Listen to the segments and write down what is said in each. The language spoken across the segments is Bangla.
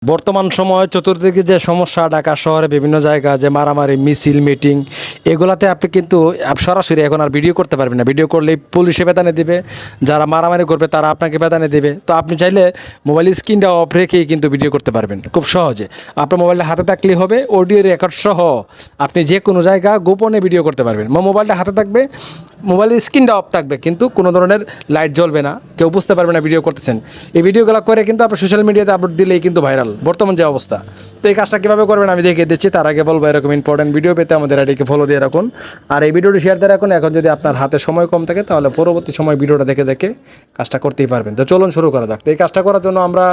বর্তমান সময়ে চতুর্দিকে যে সমস্যা, ঢাকা শহরে বিভিন্ন জায়গা যে মারামারি, মিছিল, মিটিং, এগুলাতে আপনি কিন্তু সরাসরি এখন আর ভিডিও করতে পারবেন না। ভিডিও করলেই পুলিশে বেদানে দিবে, যারা মারামারি করবে তারা আপনাকে বেদানে দেবে। তো আপনি চাইলে মোবাইল স্ক্রিনটা অফ রেখেই কিন্তু ভিডিও করতে পারবেন খুব সহজে। আপনার মোবাইলটা হাতে থাকলেই হবে, অডিও রেকর্ড সহ আপনি যে কোনো জায়গা গোপনে ভিডিও করতে পারবেন। মোবাইলটা হাতে থাকবে, মোবাইলের স্ক্রিনটা অফ থাকবে, কিন্তু কোনো ধরনের লাইট জ্বলবে না, কেউ বুঝতে পারবে না ভিডিও করতেছেন। এই ভিডিওগুলো করে কিন্তু আপনি সোশ্যাল মিডিয়াতে আপলোড দিলেই কিন্তু ভাইরাল বর্তমান যে অবস্থা। তো এই কাজটা কীভাবে করবেন আমি দেখিয়ে দিচ্ছি। তার আগে বলবো, এরকম ইম্পর্টেন্ট ভিডিও পেতে আমাদের আইডিকে ফলো দিয়ে রাখুন, আর এই ভিডিওটি শেয়ার দিয়ে রাখুন। এখন যদি আপনার হাতে সময় কম থাকে তাহলে পরবর্তী সময় ভিডিওটা দেখে দেখে কাজটা করতেই পারবেন। তো চলুন শুরু করা যাক। তো এই কাজটা করার জন্য আমরা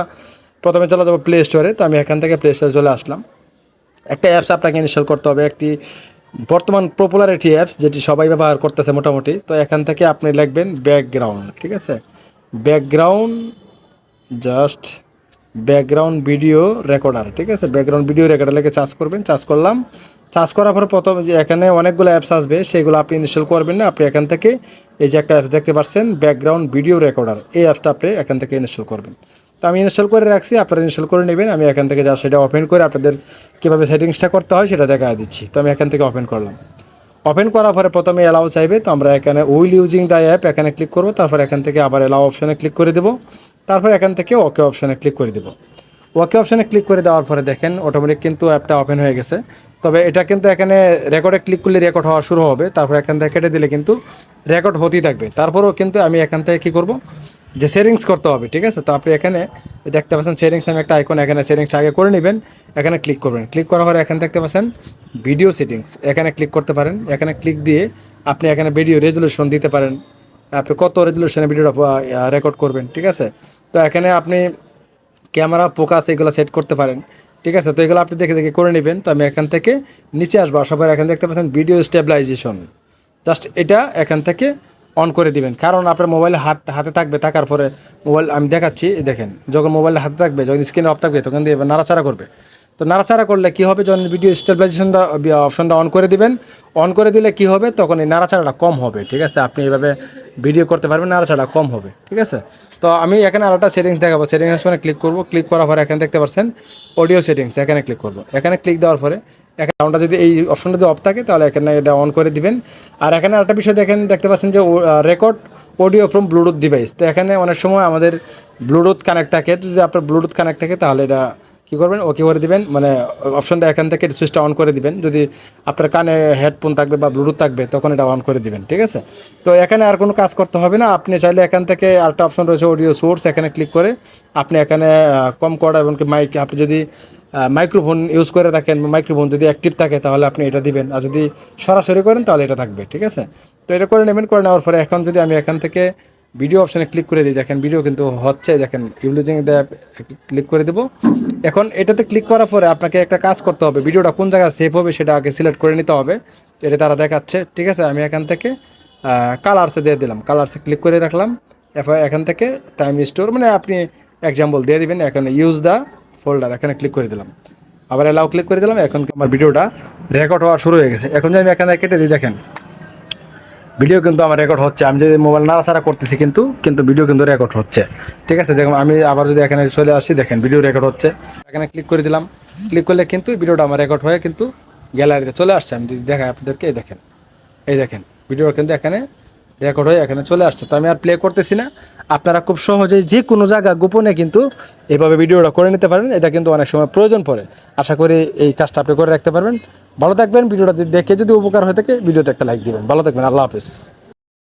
প্রথমে চলে যাবো প্লে স্টোরে। তো আমি এখান থেকে প্লে স্টোরে চলে আসলাম। একটা অ্যাপস আপনাকে ইনস্টল করতে হবে, একটি বর্তমান পপুলারিটি অ্যাপস যেটি সবাই ব্যবহার করতেছে মোটামুটি। তো এখান থেকে আপনি লিখবেন ব্যাকগ্রাউন্ড, ঠিক আছে, background, just background video recorder, ঠিক আছে, ব্যাকগ্রাউন্ড ভিডিও রেকর্ডার লিখে চার্জ করবেন। চার্জ করলাম, চার্জ করার পরে প্রথম যে এখানে অনেকগুলো অ্যাপস আসবে, সেগুলো আপনি ইনস্টল করবেন না। আপনি এখান থেকে এই যে একটা অ্যাপস দেখতে পাচ্ছেন ব্যাকগ্রাউন্ড ভিডিও রেকর্ডার, এই অ্যাপসটা আপনি এখান থেকে ইনস্টল করবেন। তো আমি ইনস্টল করে রাখছি, আপনারা ইনস্টল করে নেবেন। আমি এখান থেকে যা সেটা ওপেন করে আপনাদের কীভাবে সেটিংসটা করতে হয় সেটা দেখা দিচ্ছি। তো আমি এখান থেকে ওপেন করলাম। ওপেন করার পরে প্রথমে অ্যালাউ চাইবে, তো আমরা এখানে উইল ইউজিং দ্য অ্যাপ এখানে ক্লিক করবো। তারপর এখান থেকে আবার অ্যালাউ অপশানে ক্লিক করে দেবো। তারপর এখান থেকে ওকে অপশানে ক্লিক করে দেবো। ওকে অপশানে ক্লিক করে দেওয়ার পরে দেখেন অটোমেটিক কিন্তু অ্যাপটা ওপেন হয়ে গেছে। তবে এটা কিন্তু এখানে রেকর্ডে ক্লিক করলে রেকর্ড হওয়া শুরু হবে, তারপর এখান থেকে কেটে দিলে কিন্তু রেকর্ড হতেই থাকবে। তারপরেও কিন্তু আমি এখান থেকে কী করব, যে সেটিংস করতে হবে, ঠিক আছে। তো আপনি এখানে দেখতে পাচ্ছেন সেটিংস নামে একটা আইকন, এখানে সেটিংস আগে করে নেবেন, এখানে ক্লিক করবেন। ক্লিক করার পরে এখানে দেখতে পাচ্ছেন ভিডিও সেটিংস, এখানে ক্লিক করতে পারেন। এখানে ক্লিক দিয়ে আপনি এখানে ভিডিও রেজুলেশন দিতে পারেন, আপনি কত রেজুলেশনে ভিডিওটা রেকর্ড করবেন, ঠিক আছে। তো এখানে আপনি ক্যামেরা ফোকাস এগুলো সেট করতে পারেন, ঠিক আছে। তো এগুলো আপনি দেখে দেখে করে নেবেন। তো আমি এখান থেকে নিচে আসবো, আসার পরে এখানে দেখতে পাচ্ছেন ভিডিও স্টেবিলাইজেশন, জাস্ট এটা এখান থেকে অন করে দিবেন। কারণ আপনার মোবাইলে হাতে থাকবে, থাকার পরে মোবাইল আমি দেখাচ্ছি, দেখেন যখন মোবাইলে হাতে থাকবে, যখন স্ক্রিন অফ থাকবে তখন দিয়ে নাড়াচাড়া করবে। তো নাড়াচাড়া করলে কী হবে, যখন ভিডিও স্টেবিলাইজেশনটা অপশনটা অন করে দিবেন, অন করে দিলে কী হবে, তখন এই নাড়াচাড়াটা কম হবে, ঠিক আছে। আপনি এইভাবে ভিডিও করতে পারবেন, নাড়াচাড়া কম হবে, ঠিক আছে। তো আমি এখানে আরেকটা সেটিংস দেখাবো, সেটিংসের সময় ক্লিক করবো। ক্লিক করার পরে এখানে দেখতে পাচ্ছেন অডিও সেটিংস, এখানে ক্লিক করবো। এখানে ক্লিক দেওয়ার পরে এখানে সাউন্ডটা যদি এই অপশনটা যদি অফ থাকে তাহলে এখানে এটা অন করে দিবেন। আর এখানে আরেকটা বিষয় দেখতে পাচ্ছেন যে record audio from Bluetooth device. তো এখানে অনেক সময় আমাদের ব্লুটুথ কানেক্ট থাকে, তো যদি আপনার ব্লুটুথ কানেক্ট থাকে তাহলে এটা কী করবেন, ওকে করে দিবেন, মানে অপশনটা এখান থেকে সুইচটা অন করে দিবেন। যদি আপনার কানে হেডফোন থাকবে বা ব্লুটুথ থাকবে তখন এটা অন করে দিবেন, ঠিক আছে। তো এখানে আর কোনো কাজ করতে হবে না। আপনি চাইলে এখান থেকে আরেকটা অপশন রয়েছে অডিও সোর্স, এখানে ক্লিক করে আপনি এখানে কম করা এবং মাইক, আপনি যদি মাইক্রোফোন ইউজ করে থাকেন, মাইক্রোফোন যদি অ্যাক্টিভ থাকে তাহলে আপনি এটা দিবেন, আর যদি সরাসরি করেন তাহলে এটা থাকবে, ঠিক আছে। তো এটা করে নেবেন। করে নেওয়ার পরে এখন যদি আমি এখান থেকে ভিডিও অপশানে ক্লিক করে দিই, দেখেন ভিডিও কিন্তু হচ্ছে, দেখেন ইউজিং দ্য অ্যাপ ক্লিক করে দেবো। এখন এটাতে ক্লিক করার পরে আপনাকে একটা কাজ করতে হবে, ভিডিওটা কোন জায়গায় সেভ হবে সেটা আগে সিলেক্ট করে নিতে হবে, এটা তারা দেখাচ্ছে, ঠিক আছে। আমি এখান থেকে কালার্সে দিয়ে দিলাম, কালার্সে ক্লিক করে রাখলাম। এরপর এখান থেকে টাইম স্টোর, মানে আপনি এক্সাম্পল দিয়ে দিবেন, এখানে ইউজ দ্য ফোল্ডার এখানে ক্লিক করে দিলাম, আবার অ্যালাউ ক্লিক করে দিলাম। এখন আমার ভিডিওটা রেকর্ড হওয়া শুরু হয়ে গেছে। এখন যদি আমি এখানে কেটে দিই, দেখেন ভিডিও কিন্তু আমার রেকর্ড হচ্ছে। আমি যদি মোবাইল নাড়াচাড়া করতেছি কিন্তু ভিডিও কিন্তু রেকর্ড হচ্ছে, ঠিক আছে। দেখুন আমি আবার যদি এখানে চলে আসি, দেখেন ভিডিও রেকর্ড হচ্ছে। এখানে ক্লিক করে দিলাম, ক্লিক করলে কিন্তু ভিডিওটা আমার রেকর্ড হয়ে কিন্তু গ্যালারিতে চলে আসছে। আমি যদি দেখাই আপনাদেরকে, এই দেখেন ভিডিও কিন্তু এখানে রেকর্ড হয়ে এখানে চলে আসছে। তো আমি আর প্লে করতেছি না। আপনারা খুব সহজেই যে কোনো জায়গা গোপনে কিন্তু এইভাবে ভিডিওটা করে নিতে পারবেন। এটা কিন্তু অনেক সময় প্রয়োজন পড়ে। আশা করি এই কাজটা আপনি করে রাখতে পারবেন। ভালো থাকবেন। ভিডিওটা দেখে যদি উপকার হয়ে থাকে ভিডিওতে একটা লাইক দিবেন। ভালো থাকবেন। আল্লাহ হাফেজ।